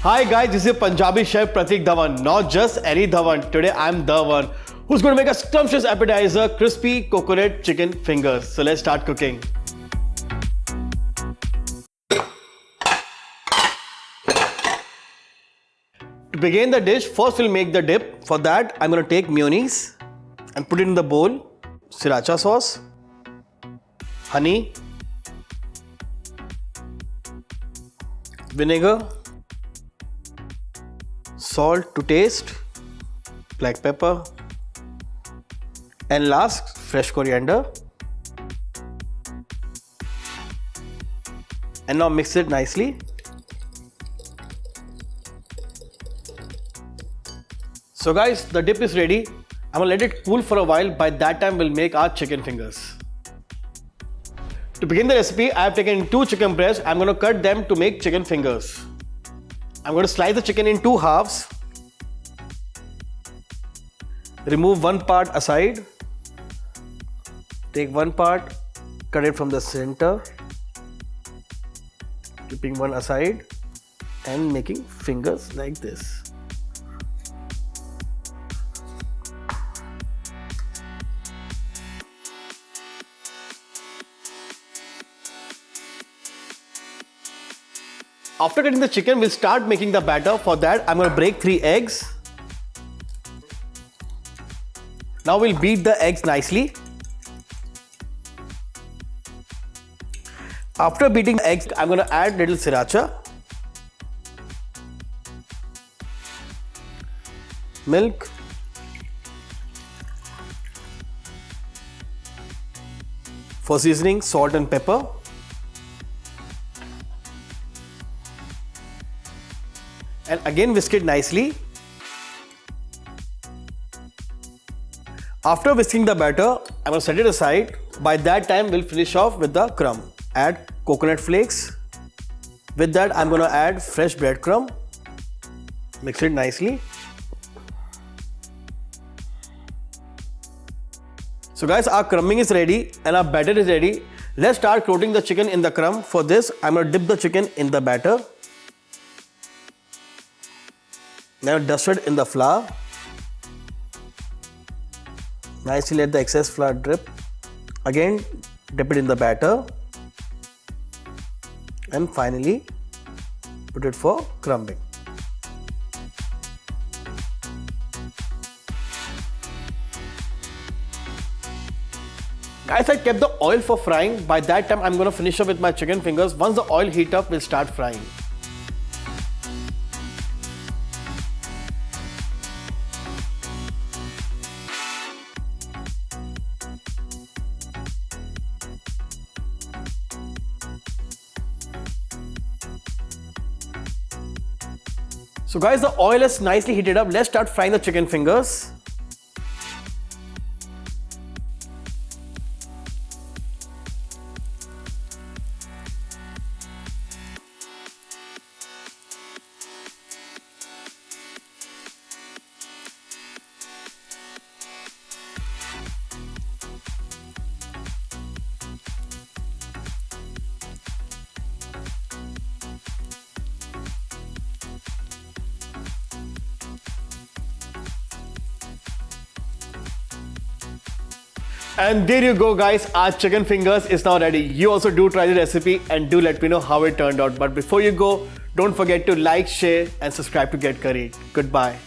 Hi guys, this is Punjabi chef Pratik Dhawan. Not just any Dhawan. Today I'm the one who's going to make a scrumptious appetizer, crispy coconut chicken fingers. So let's start cooking. To begin the dish, first we'll make the dip. For that, I'm going to take mayonnaise and put it in the bowl. Sriracha sauce, honey, vinegar, salt to taste, black pepper, and last, fresh coriander. And now mix it nicely. So guys, the dip is ready. I'm gonna let it cool for a while. By that time, we'll make our chicken fingers. To begin the recipe, I have taken 2 chicken breasts. I'm gonna cut them to make chicken fingers. I'm going to slice the chicken in 2 halves. Remove one part aside. Take one part, cut it from the center, keeping one aside and making fingers like this. After cutting the chicken, we'll start making the batter. For that, I'm going to break 3 eggs. Now we'll beat the eggs nicely. After beating the eggs, I'm going to add little sriracha, milk, for seasoning, salt and pepper, and again whisk it nicely. After whisking the batter, I'm going to set it aside. By that time, we'll finish off with the crumb. Add coconut flakes. With that, I'm going to add fresh breadcrumb. Mix it nicely. So guys, our crumbing is ready and our batter is ready. Let's start coating the chicken in the crumb. For this, I'm going to dip the chicken in the batter. Now dust it in the flour. Nicely let the excess flour drip. Again, dip it in the batter. And finally, put it for crumbing. Guys, I kept the oil for frying. By that time, I'm going to finish up with my chicken fingers. Once the oil heat up, we'll start frying. So guys, the oil is nicely heated up. Let's start frying the chicken fingers. And there you go guys, our chicken fingers is now ready. You also do try the recipe and do let me know how it turned out. But before you go, don't forget to like, share and subscribe to Get Curried. Goodbye.